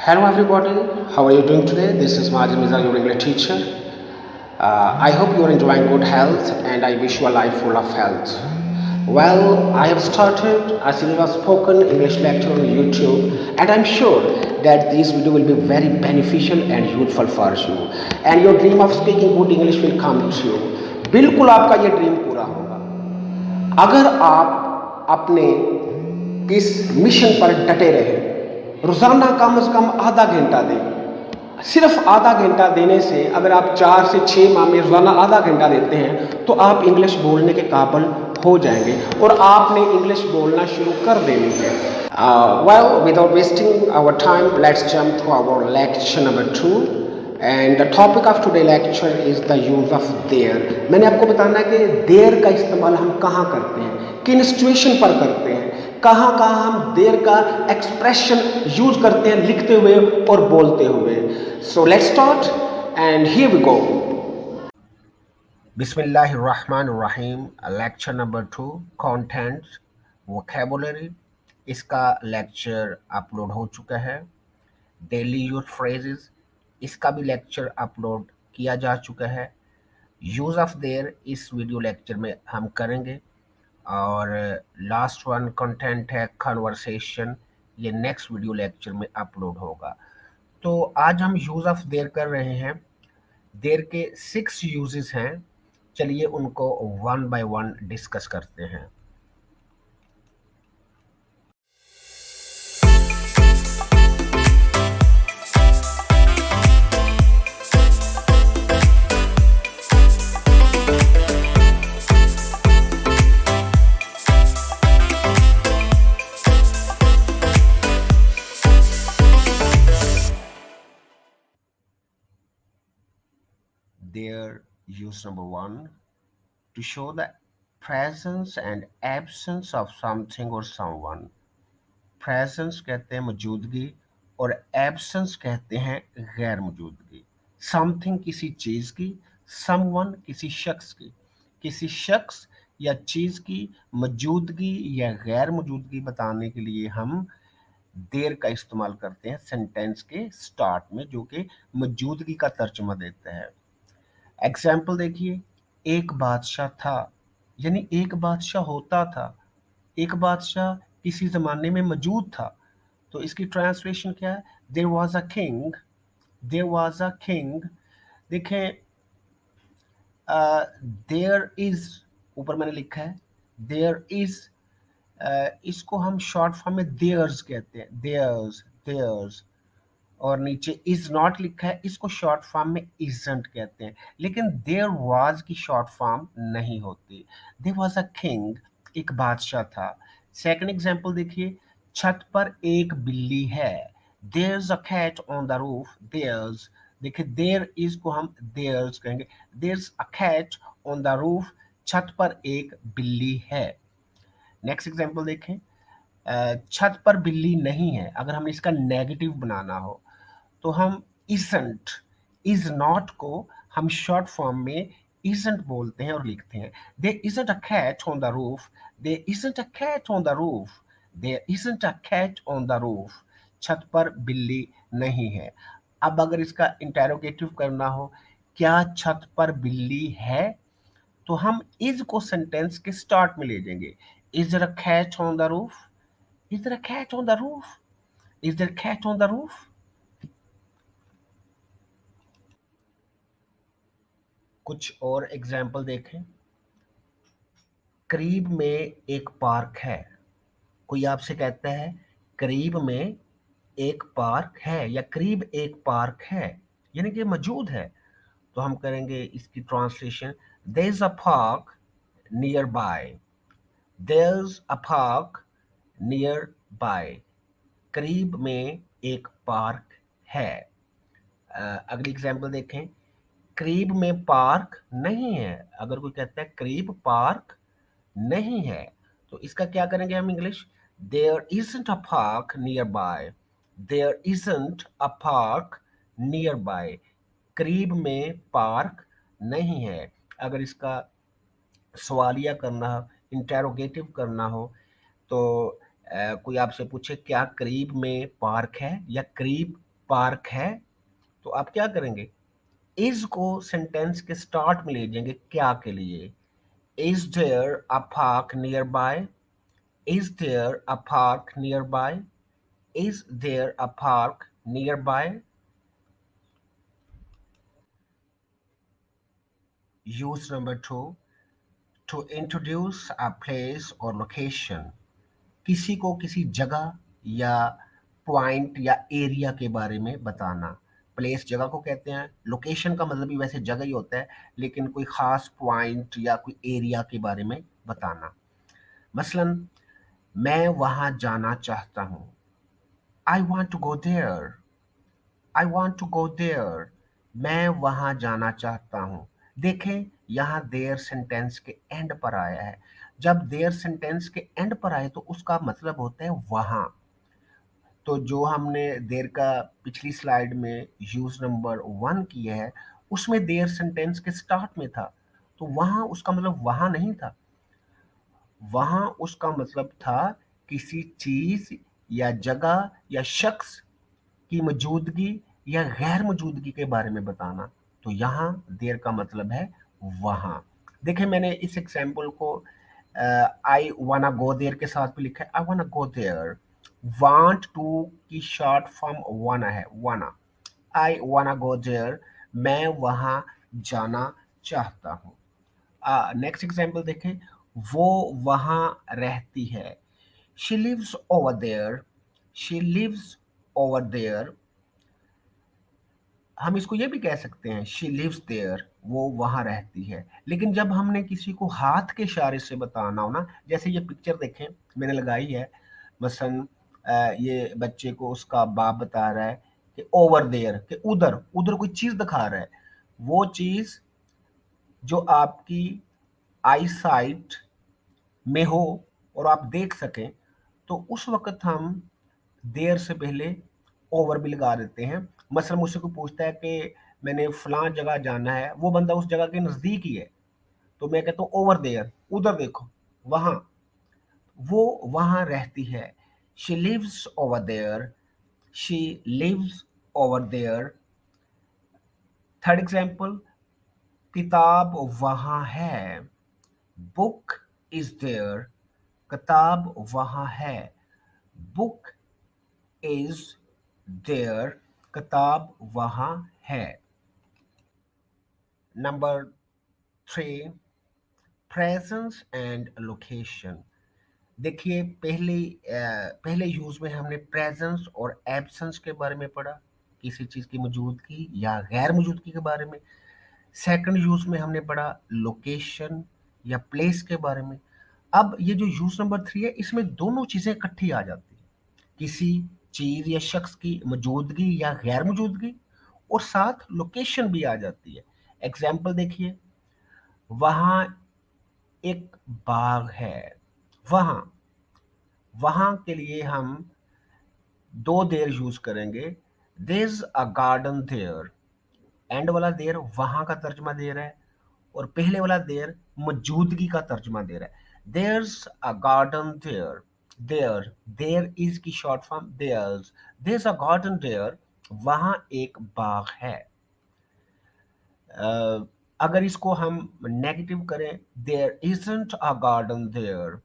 Hello everybody, how are you doing today? This is Majid Miza, your English teacher. I hope you are enjoying good health and I wish you a life full of health. Well, I have started a series of spoken English lecture on YouTube and I'm sure that this video will be very beneficial and useful for you and your dream of speaking good English will come true. बिल्कुल आपका ये dream पूरा होगा अगर आप अपने इस mission पर डटे रहे। रोज़ाना कम से कम आधा घंटा दें। सिर्फ आधा घंटा देने से अगर आप 4 से 6 माह में रोज़ाना आधा घंटा देते हैं तो आप इंग्लिश बोलने के काबिल हो जाएंगे और आपने इंग्लिश बोलना शुरू कर देनी है। Well, without wasting our time, let's jump to our lecture number 2. And the topic of today lecture is the use of there. मैंने आपको बताना है कि there का इस्तेमाल हम कहाँ करते हैं, किन सिचुएशन पर करते हैं, कहाँ कहाँ हम देर का एक्सप्रेशन यूज करते हैं लिखते हुए और बोलते हुए। So let's start and here we go. बिस्मिल्लाहिर्रहमानिर्रहीम। Lecture number 2, content vocabulary. इसका लेक्चर अपलोड हो चुका है। डेली यूज फ्रेजेस, इसका भी लेक्चर अपलोड किया जा चुका है। यूज़ ऑफ देयर इस वीडियो लेक्चर में हम करेंगे और लास्ट वन कंटेंट है कन्वर्सेशन, ये नेक्स्ट वीडियो लेक्चर में अपलोड होगा। तो आज हम यूज़ ऑफ देयर कर रहे हैं। देयर के 6 यूजेस हैं, चलिए उनको वन बाय वन डिस्कस करते हैं। Their use number 1, to show the presence and absence of something or someone. Presence कहते हैं मौजूदगी और absence कहते हैं गैर मौजूदगी। Something किसी चीज़ की, someone किसी शख्स की। किसी शख्स या चीज़ की मौजूदगी या गैर मौजूदगी बताने के लिए हम देर का इस्तेमाल करते हैं सेंटेंस के स्टार्ट में, जो कि मौजूदगी का तर्जुमा देता है। एग्जाम्पल देखिए, एक बादशाह था, यानी एक बादशाह होता था। एक बादशाह किसी ज़माने में मौजूद था, तो इसकी ट्रांसलेशन क्या है? There was a king, there was a king. देखें, देयर इज ऊपर मैंने लिखा है देयर इज, इसको हम शॉर्ट फॉर्म में देयर्स कहते हैं, देयर्स देयर्स। और नीचे इज नॉट लिखा है, इसको शॉर्ट फॉर्म में इजंट कहते हैं। लेकिन देयर वाज की शॉर्ट फॉर्म नहीं होती। देयर वाज अ किंग, एक बादशाह था। सेकंड एग्जांपल देखिए, छत पर एक बिल्ली है। There's a cat on the roof. There's, देखिए देयर इज को हम देयर्स कहेंगे। There's a cat on the roof, छत पर एक बिल्ली है। नेक्स्ट एग्जांपल देखें, छत पर बिल्ली नहीं है। अगर हमने इसका नेगेटिव बनाना हो तो हम इजंट, इज नॉट को हम शॉर्ट फॉर्म में इजंट बोलते हैं और लिखते हैं। There isn't a cat on the roof, there isn't a cat on the roof, there isn't a cat on the roof. छत पर बिल्ली नहीं है। अब अगर इसका इंटेरोगेटिव करना हो, क्या छत पर बिल्ली है, तो हम इज को सेंटेंस के स्टार्ट में ले जाएंगे। Is there a cat on the roof, is there a cat on the roof, is there cat on the roof. कुछ और एग्जाम्पल देखें। करीब में एक पार्क है। कोई आपसे कहता है करीब में एक पार्क है या करीब एक पार्क है, यानी कि मौजूद है। तो हम करेंगे इसकी translation, there is a park nearby. There is a park nearby, करीब में एक पार्क है। अगली एग्जाम्पल देखें, करीब में पार्क नहीं है। अगर कोई कहता है करीब पार्क नहीं है, तो इसका क्या करेंगे हम English? There isn't a park nearby, there isn't a park nearby, करीब में पार्क नहीं है। अगर इसका सवालिया करना हो, इंटेरोगेटिव करना हो, तो कोई आपसे पूछे क्या करीब में पार्क है या करीब पार्क है, तो आप क्या करेंगे, इज को सेंटेंस के स्टार्ट में ले जाएंगे क्या के लिए, is there a park nearby, is there a park nearby, is there a park nearby. Use number two, to introduce a place or location, किसी को किसी जगह या पॉइंट या एरिया के बारे में बताना। प्लेस जगह को कहते हैं, लोकेशन का मतलब भी वैसे जगह ही होता है, लेकिन कोई खास पॉइंट या कोई एरिया के बारे में बताना। मसलन, मैं वहां जाना चाहता हूँ, I want to go there, I want to go there, मैं वहां जाना चाहता हूँ। देखें, यहाँ देयर सेंटेंस के एंड पर आया है। जब देयर सेंटेंस के एंड पर आए तो उसका मतलब होता है वहां। तो जो हमने देर का पिछली स्लाइड में यूज नंबर 1 किया है, उसमें देर सेंटेंस के स्टार्ट में था, तो वहां उसका मतलब वहां नहीं था। वहां उसका मतलब था किसी चीज या जगह या शख्स की मौजूदगी या गैर मौजूदगी के बारे में बताना। तो यहाँ देर का मतलब है वहां। देखिए, मैंने इस एग्जाम्पल को आई वाना गो देयर के साथ भी लिखा है, आई वाना गो देयर। वांट टू की शॉर्ट फॉर्म वाना है, वाना। आई वाना गो देयर, मैं वहां जाना चाहता हूँ। नेक्स्ट एग्जाम्पल देखें, वो वहां रहती है, she lives over there, she lives over there. हम इसको ये भी कह सकते हैं, शी लिव्स देयर, वो वहां रहती है। लेकिन जब हमने किसी को हाथ के इशारे से बताना हो ना, जैसे ये पिक्चर देखें मैंने लगाई है, मसलन ये बच्चे को उसका बाप बता रहा है कि ओवर देयर, कि उधर उधर कोई चीज दिखा रहा है। वो चीज जो आपकी आई साइट में हो और आप देख सकें, तो उस वक्त हम देर से पहले ओवर भी लगा देते हैं। मसलन मुझसे कोई पूछता है कि मैंने फलां जगह जाना है, वो बंदा उस जगह के नज़दीक ही है, तो मैं कहता हूँ ओवर देयर, उधर देखो, वहां। वो वहां रहती है, she lives over there, she lives over there. Third example, किताब वहां है, बुक इज देयर, किताब वहां है, बुक इज देयर, किताब वहां है। Number 3, presence and location. देखिए, पहले यूज में हमने प्रेजेंस और एब्सेंस के बारे में पढ़ा, किसी चीज की मौजूदगी या गैर मौजूदगी के बारे में। सेकंड यूज में हमने पढ़ा लोकेशन या प्लेस के बारे में। अब ये जो यूज नंबर 3 है, इसमें दोनों चीजें इकट्ठी आ जाती है, किसी चीज या शख्स की मौजूदगी या गैर मौजूदगी, और साथ लोकेशन भी आ जाती है। एग्जाम्पल देखिए, वहां एक बाग है, वहां। वहां के लिए हम दो देर यूज करेंगे, there a garden there. End वाला देर वहां का तर्जमा दे रहा है, और पहले वाला देर मौजूदगी का तर्जमा दे रहा है। There's a garden there, there, there is की short form there's, there's a garden there, वहां एक बाग है। अगर इसको हम नेगेटिव करें, there isn't a garden there,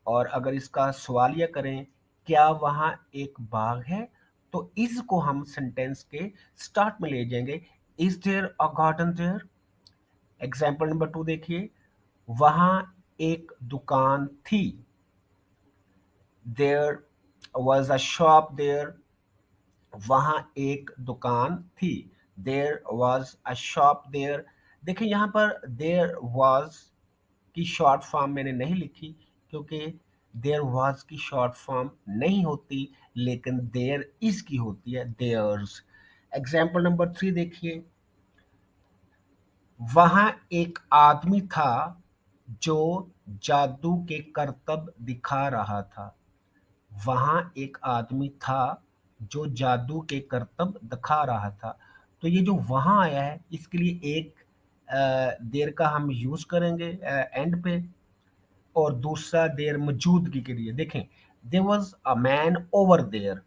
और अगर इसका सवालिया करें, क्या वहां एक बाग है, तो इज को हम सेंटेंस के स्टार्ट में ले जाएंगे, is there a garden there. Example number 2 देखिए, वहां एक दुकान थी, there was a shop there, वहां एक दुकान थी, there was a shop there. देखिए, यहाँ पर देयर वॉज की शॉर्ट फॉर्म मैंने नहीं लिखी, क्योंकि देयर वॉज की शॉर्ट फॉर्म नहीं होती, लेकिन देयर इज की होती है, देयर्स। एग्जाम्पल नंबर 3 देखिए, वहां एक आदमी था जो जादू के करतब दिखा रहा था, वहां एक आदमी था जो जादू के करतब दिखा रहा था। तो ये जो वहां आया है, इसके लिए एक देर का हम यूज करेंगे एंड पे, और दूसरा देर मौजूदगी के लिए। देखें, there was a man over there,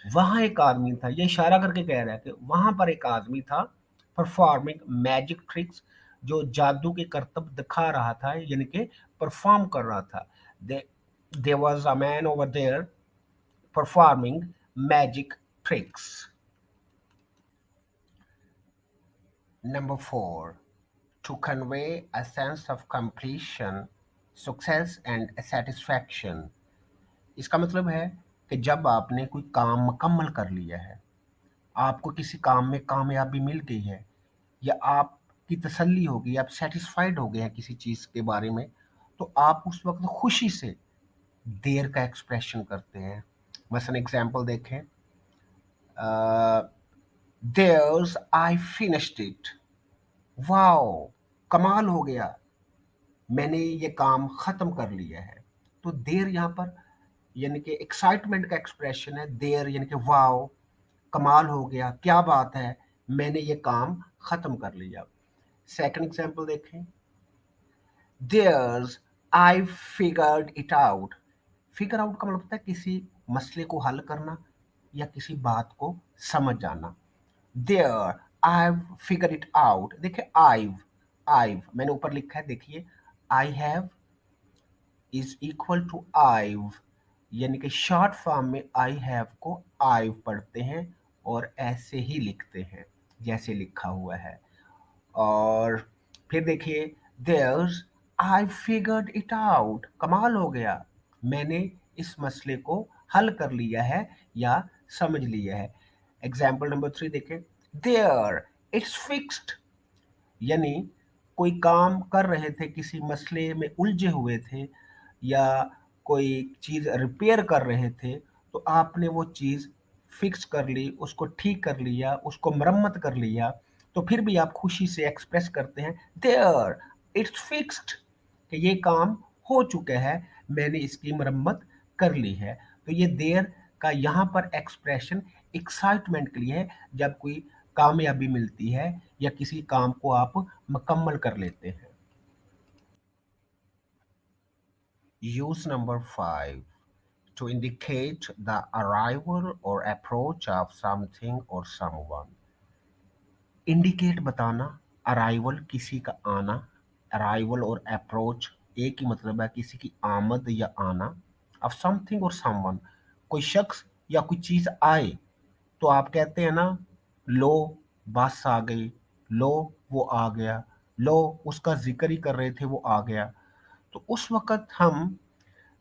वहां एक आदमी था, ये इशारा करके कह रहा है कि वहां पर एक आदमी था, परफॉर्मिंग मैजिक ट्रिक्स, जो जादू के करतब दिखा रहा था, यानी कि परफॉर्म कर रहा था। There was a man over there performing magic tricks. Number 4, to convey a sense of completion, success and satisfaction। इसका मतलब है कि जब आपने कोई काम मुकम्मल कर लिया है, आपको किसी काम में कामयाबी मिल गई है, या आपकी तसल्ली हो गई, आप सेटिस्फाइड हो गए हैं किसी चीज़ के बारे में, तो आप उस वक्त खुशी से देर का एक्सप्रेशन करते हैं। मसलन एग्जांपल देखें, there's I finished it, wow, कमाल हो गया, मैंने ये काम खत्म कर लिया है। तो देर यहाँ पर यानी कि एक्साइटमेंट का एक्सप्रेशन है, देर यानी कि वाओ, कमाल हो गया, क्या बात है, मैंने ये काम खत्म कर लिया। सेकंड एग्जांपल देखें, there's I figured it out. Figure out का मतलब होता है किसी मसले को हल करना या किसी बात को समझ जाना। There I figure it out, देखिए आईव मैंने ऊपर लिखा है, देखिए I have is equal to I've, यानी कि शॉर्ट फॉर्म में आई हैव को आईव पढ़ते हैं और ऐसे ही लिखते हैं जैसे लिखा हुआ है। और फिर देखिए, there's I figured it out, कमाल हो गया, मैंने इस मसले को हल कर लिया है या समझ लिया है। एग्जाम्पल नंबर 3 देखें, देयर इट्स फिक्स्ड, यानी कोई काम कर रहे थे, किसी मसले में उलझे हुए थे या कोई चीज़ रिपेयर कर रहे थे, तो आपने वो चीज़ फिक्स कर ली, उसको ठीक कर लिया, उसको मरम्मत कर लिया, तो फिर भी आप खुशी से एक्सप्रेस करते हैं, देयर इट्स फिक्स्ड, कि ये काम हो चुका है, मैंने इसकी मरम्मत कर ली है। तो ये देर का यहाँ पर एक्सप्रेशन एक्साइटमेंट के लिए है, जब कोई कामयाबी मिलती है या किसी काम को आप मुकम्मल कर लेते हैं। Use number 5, to indicate the arrival or approach of something or someone। Indicate बताना, अराइवल किसी का आना, अराइवल और अप्रोच एक ही मतलब है, किसी की आमद या आना। अब समथिंग और समवन, कोई शख्स या कोई चीज आए, तो आप कहते हैं ना, लो बस आ गई, लो वो आ गया, लो उसका जिक्र ही कर रहे थे वो आ गया। तो उस वक्त हम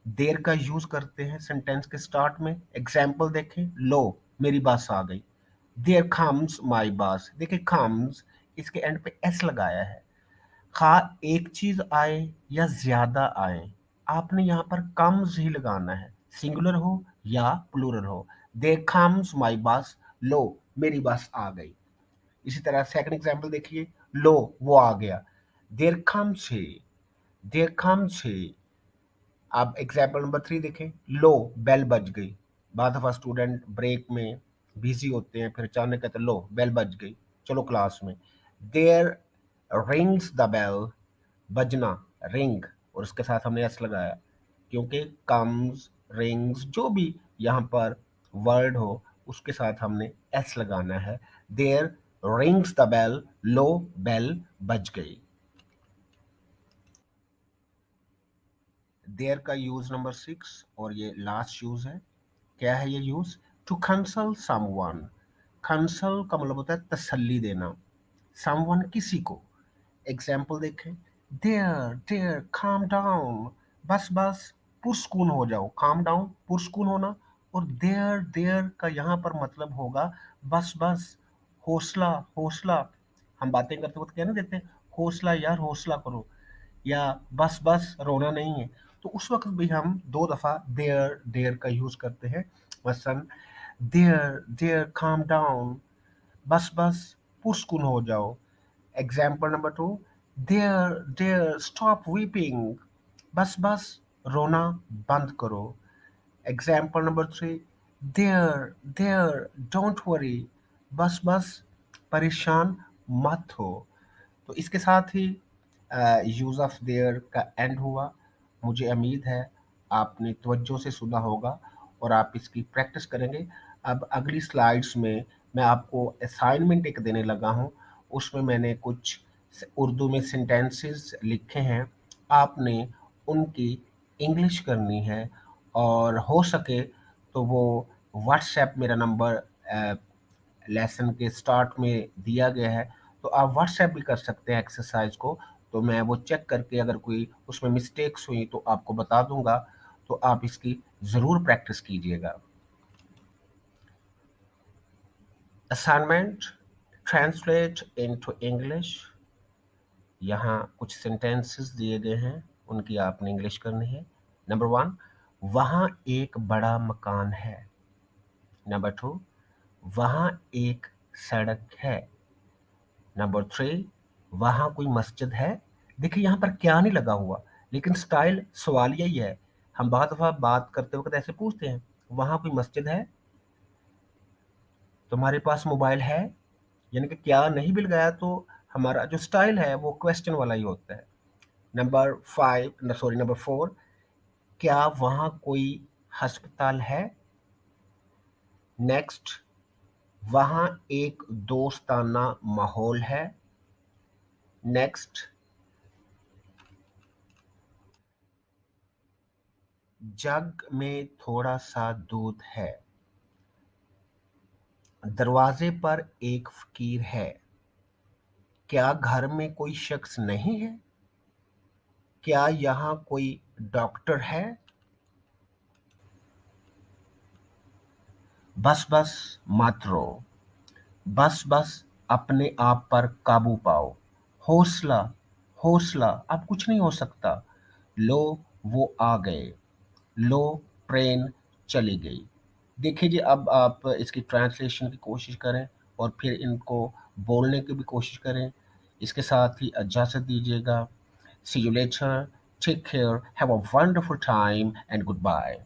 देर का यूज करते हैं सेंटेंस के स्टार्ट में। एग्जाम्पल देखें, लो मेरी बस आ गई, देयर कम्स माई बस, देखिए कम्स, इसके एंड पे एस लगाया है। खा एक चीज आए या ज्यादा आए, आपने यहाँ पर कम्स ही लगाना है, सिंगुलर हो या प्लूरल हो। देयर कम्स माई बस, लो मेरी बस आ गई। इसी तरह सेकंड एग्जाम्पल देखिए, लो वो आ गया, there comes he, there comes he. अब एग्जाम्पल नंबर 3 देखें, लो बेल बज गई। बाद दफा स्टूडेंट ब्रेक में बिजी होते हैं, फिर अचानक कहते हैं, लो बेल बज गई, चलो क्लास में। देयर रिंग्स द बेल, बजना, रिंग, और उसके साथ हमने एस लगाया, क्योंकि कम्स, रिंग्स, जो भी यहाँ पर वर्ड हो उसके साथ हमने एस लगाना है। देयर रिंग्स द बेल, लो बेल बज गई। देयर का यूज नंबर 6 और ये लास्ट यूज है। क्या है ये use? To console someone. Console का मतलब होता है तसल्ली देना, समवन किसी को। एग्जाम्पल देखें, देयर देयर काम डाउन, बस बस पुरस्कून हो जाओ, काम डाउन पुरस्कून होना। और देयर देयर का यहाँ पर मतलब होगा बस बस, हौसला हौसला। हम बातें करते वक्त क्या नहीं देते, हौसला यार हौसला करो, या बस बस रोना नहीं है। तो उस वक्त भी हम दो दफा देयर देयर का यूज करते हैं। मसलन, देयर देयर काम डाउन, बस बस पुरस्कून हो जाओ। Example number 2, there there stop weeping, बस बस रोना बंद करो। Example number 3, there there don't worry, बस बस परेशान मत हो। तो इसके साथ ही यूज़ ऑफ देयर का एंड हुआ। मुझे उम्मीद है आपने तवज्जो से सुना होगा और आप इसकी प्रैक्टिस करेंगे। अब अगली स्लाइड्स में मैं आपको असाइनमेंट एक देने लगा हूँ। उसमें मैंने कुछ उर्दू में सेंटेंसेस लिखे हैं, आपने उनकी इंग्लिश करनी है। और हो सके तो वो व्हाट्सएप मेरा नंबर लेसन के स्टार्ट में दिया गया है, तो आप व्हाट्सएप भी कर सकते हैं एक्सरसाइज को। तो मैं वो चेक करके अगर कोई उसमें मिस्टेक्स हुई तो आपको बता दूंगा, तो आप इसकी ज़रूर प्रैक्टिस कीजिएगा। Assignment, translate into English. यहाँ कुछ सेंटेंसेस दिए गए हैं, उनकी आपने इंग्लिश करनी है। नंबर वन, वहाँ एक बड़ा मकान है। नंबर टू, वहाँ एक सड़क है। नंबर थ्री, वहाँ कोई मस्जिद है। देखिए यहाँ पर क्या नहीं लगा हुआ, लेकिन स्टाइल सवाल यही है। हम बहुत दफ़ा बात करते वक्त ऐसे पूछते हैं, वहाँ कोई मस्जिद है, तुम्हारे पास मोबाइल है। यानी कि क्या नहीं मिल गया, तो हमारा जो स्टाइल है वो क्वेश्चन वाला ही होता है। नंबर फोर, क्या वहाँ कोई अस्पताल है। नेक्स्ट, वहाँ एक दोस्ताना माहौल है। नेक्स्ट, जग में थोड़ा सा दूध है। दरवाजे पर एक फकीर है। क्या घर में कोई शख्स नहीं है। क्या यहाँ कोई डॉक्टर है। बस बस मत रो, बस बस अपने आप पर काबू पाओ। हौसला, हौसला, अब कुछ नहीं हो सकता। लो, वो आ गए। लो, ट्रेन चली गई। देखिए जी, अब आप इसकी ट्रांसलेशन की कोशिश करें और फिर इनको बोलने की भी कोशिश करें। इसके साथ ही इजाज़त दीजिएगा। See you later, take care, have a wonderful time and good bye.